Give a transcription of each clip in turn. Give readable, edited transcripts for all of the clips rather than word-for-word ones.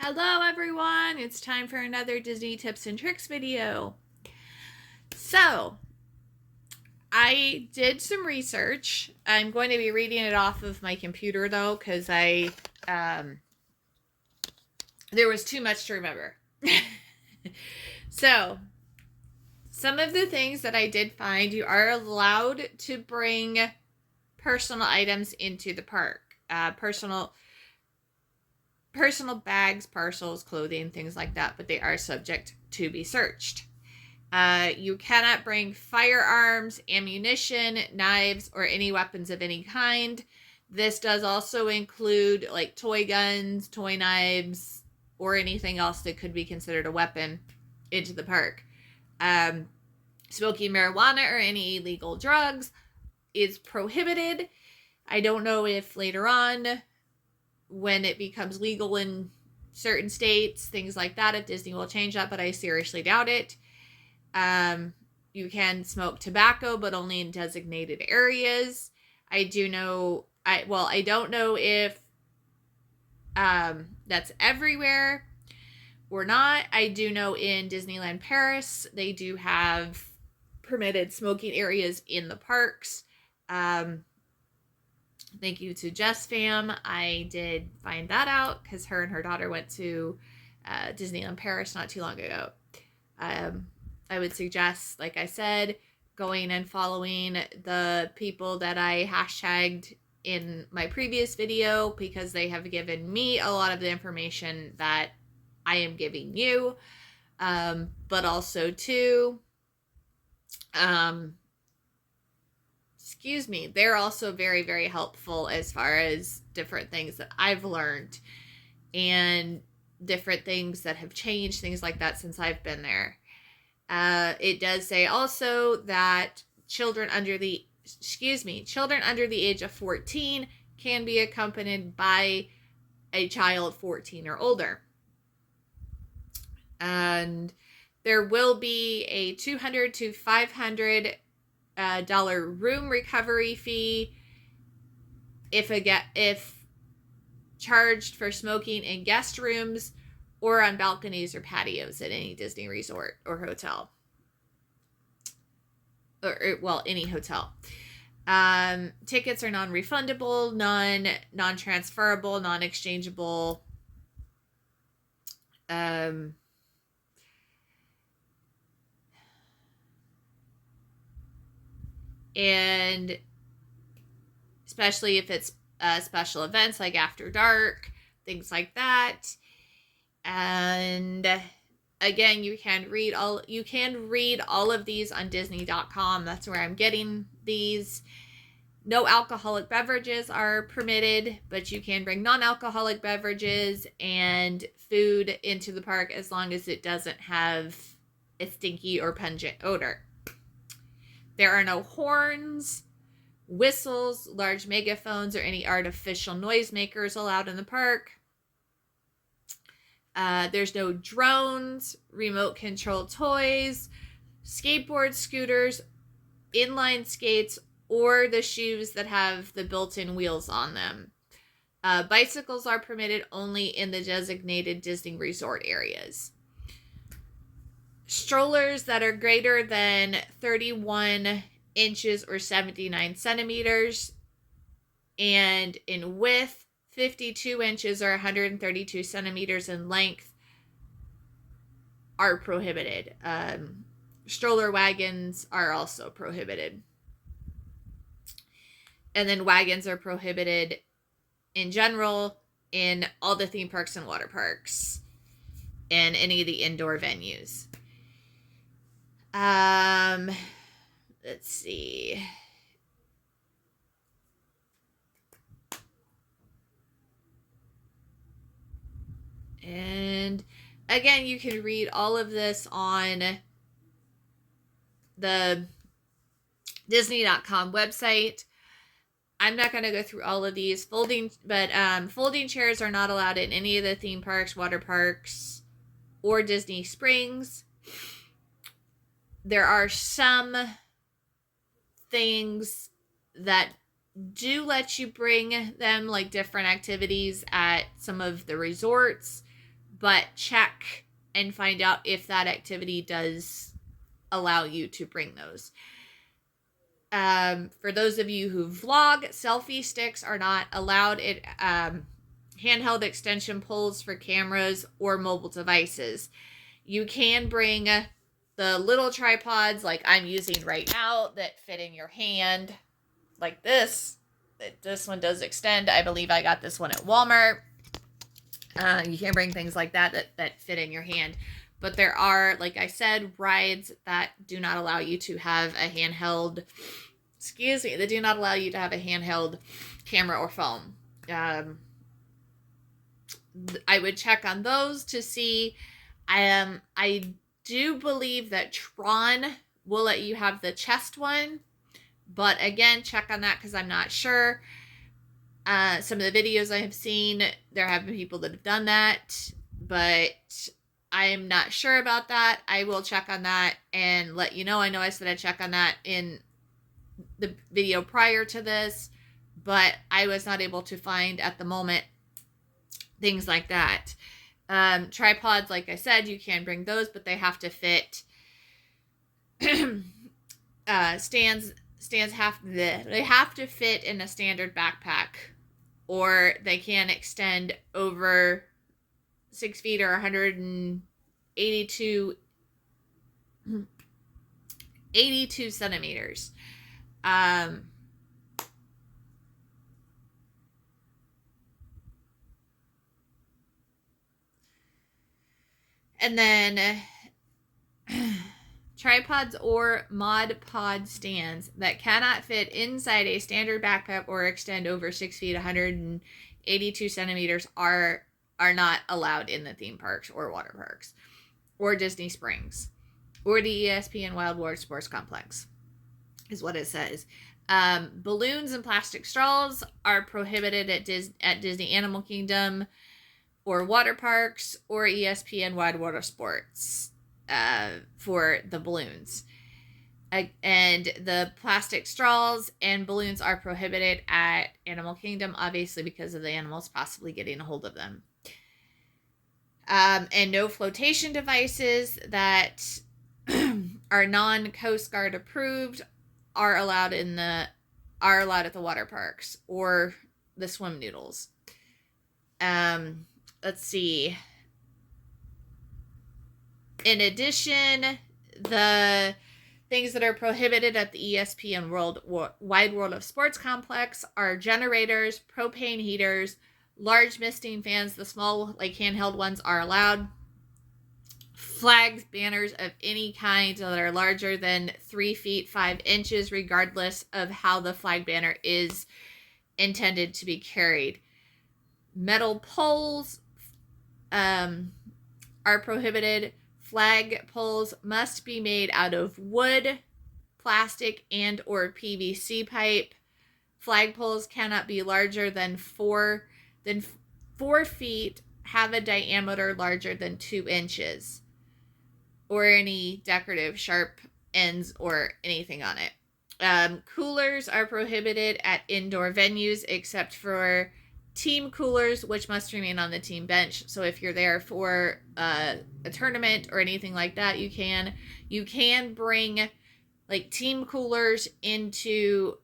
Hello everyone, it's time for another Disney tips and tricks video. So, I did some research. I'm going to be reading it off of my computer though, because there was too much to remember. So, some of the things that I did find, you are allowed to bring personal items into the park. Personal bags, parcels, clothing, things like that, but they are subject to be searched. You cannot bring firearms, ammunition, knives, or any weapons of any kind. This does also include like toy guns, toy knives, or anything else that could be considered a weapon into the park. Smoking marijuana or any illegal drugs is prohibited. I don't know if later on, when it becomes legal in certain states, things like that, if Disney will change that, but I seriously doubt it. You can smoke tobacco, but only in designated areas. I don't know if that's everywhere or not. I do know in Disneyland Paris, they do have permitted smoking areas in the parks. Thank you to Jess Fam. I did find that out because her and her daughter went to Disneyland Paris not too long ago. I would suggest, like I said, going and following the people that I hashtagged in my previous video, because they have given me a lot of the information that I am giving you. But also too, they're also very, very helpful as far as different things that I've learned and different things that have changed, things like that, since I've been there. It does say also that children under the age of 14 can be accompanied by a child 14 or older. And there will be a $200 to $500 room recovery fee if charged for smoking in guest rooms or on balconies or patios at any Disney resort or hotel, or any hotel. Tickets are non-refundable, non-transferable, non-exchangeable. And especially if it's special events like after dark, things like that. And again, you can read all of these on Disney.com. That's where I'm getting these. No alcoholic beverages are permitted, but you can bring non-alcoholic beverages and food into the park as long as it doesn't have a stinky or pungent odor. There are no horns, whistles, large megaphones, or any artificial noisemakers allowed in the park. There's no drones, remote control toys, skateboards, scooters, inline skates, or the shoes that have the built-in wheels on them. Bicycles are permitted only in the designated Disney resort areas. Strollers that are greater than 31 inches or 79 centimeters and in width, 52 inches or 132 centimeters in length are prohibited. Stroller wagons are also prohibited. And then wagons are prohibited in general in all the theme parks and water parks and any of the indoor venues. Let's see. And again, you can read all of this on the Disney.com website. I'm not going to go through all of these. Folding chairs are not allowed in any of the theme parks, water parks, or Disney Springs. There are some things that do let you bring them, like different activities at some of the resorts, but check and find out if that activity does allow you to bring those. For those of you who vlog, selfie sticks are not allowed. Handheld extension poles for cameras or mobile devices. You can bring the little tripods like I'm using right now that fit in your hand like this. This one does extend. I believe I got this one at Walmart. You can bring things like that fit in your hand. But there are, like I said, rides that do not allow you to have a handheld, they do not allow you to have a handheld camera or phone. I would check on those to see. I do believe that Tron will let you have the chest one. But again, check on that because I'm not sure. Some of the videos I have seen, there have been people that have done that, but I am not sure about that. I will check on that and let you know. I know I said I'd check on that in the video prior to this, but I was not able to find at the moment things like that. Tripods, like I said, you can bring those, but they have to fit. Stands they have to fit in a standard backpack, or they can extend over 6 feet or 182 centimeters. And then tripods or Mod Pod stands that cannot fit inside a standard backpack or extend over 6 feet, 182 centimeters are not allowed in the theme parks or water parks or Disney Springs or the ESPN Wide World Sports Complex is what it says. Balloons and plastic straws are prohibited at Disney Animal Kingdom or water parks or ESPN Wide Water Sports for the balloons. And the plastic straws and balloons are prohibited at Animal Kingdom, obviously because of the animals possibly getting a hold of them. And no flotation devices that are non-Coast Guard approved are allowed at the water parks or the swim noodles. Let's see. In addition, the things that are prohibited at the ESPN Wide World of Sports Complex are generators, propane heaters, large misting fans. The small, like handheld ones, are allowed. Flags, banners of any kind that are larger than 3 feet 5 inches, regardless of how the flag banner is intended to be carried. Metal poles are prohibited. Flag poles must be made out of wood, plastic, and or PVC pipe. Flag poles cannot be larger than 4 feet, have a diameter larger than 2 inches, or any decorative sharp ends or anything on it. Coolers are prohibited at indoor venues except for team coolers, which must remain on the team bench. So if you're there for a tournament or anything like that, you can bring like team coolers into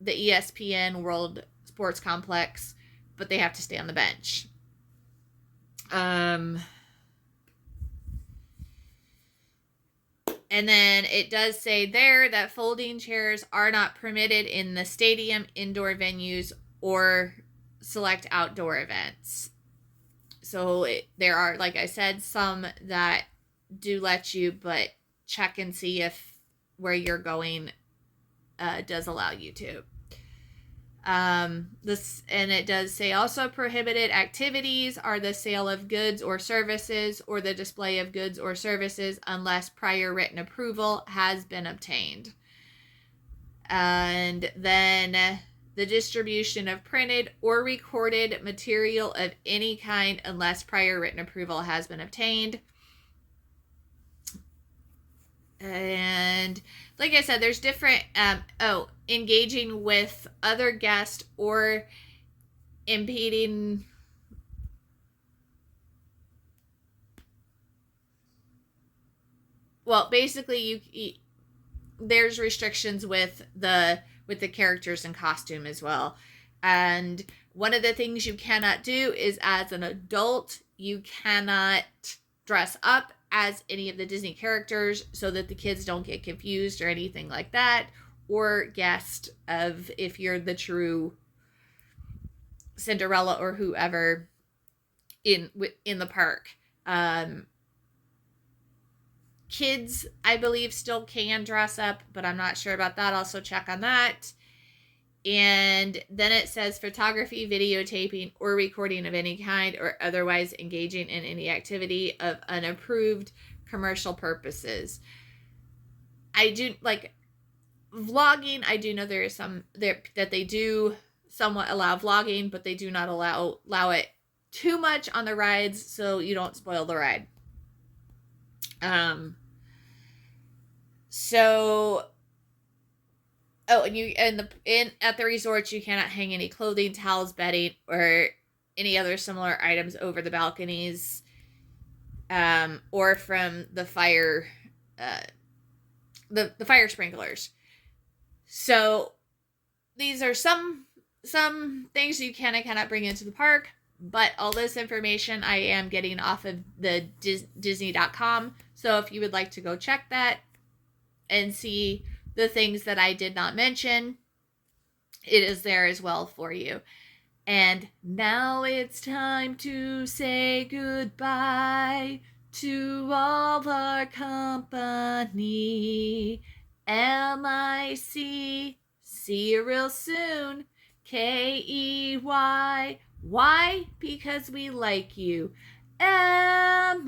the ESPN World Sports Complex, but they have to stay on the bench. And then it does say there that folding chairs are not permitted in the stadium, indoor venues, or select outdoor events. So there are, like I said, some that do let you, but check and see if where you're going does allow you to. And it does say also prohibited activities are the sale of goods or services or the display of goods or services unless prior written approval has been obtained. And then the distribution of printed or recorded material of any kind unless prior written approval has been obtained. And like I said, there's different, engaging with other guests or impeding well, basically there's restrictions with the characters and costume as well. And one of the things you cannot do is, as an adult, you cannot dress up as any of the Disney characters so that the kids don't get confused or anything like that, or guessed of if you're the true Cinderella or whoever in the park. Kids, I believe, still can dress up, but I'm not sure about that. Also check on that. And then it says photography, videotaping, or recording of any kind, or otherwise engaging in any activity of unapproved commercial purposes. I do, like, vlogging, I do know there is some there that they do somewhat allow vlogging, but they do not allow it too much on the rides, so you don't spoil the ride. So, oh, and at the resorts, you cannot hang any clothing, towels, bedding, or any other similar items over the balconies, or from the fire, the fire sprinklers. So these are some things you can and cannot bring into the park, but all this information I am getting off of the Disney.com. So if you would like to go check that and see the things that I did not mention, it is there as well for you. And now it's time to say goodbye to all our company. MIC, see you real soon. KEY, why? Because we like you. MOUSC.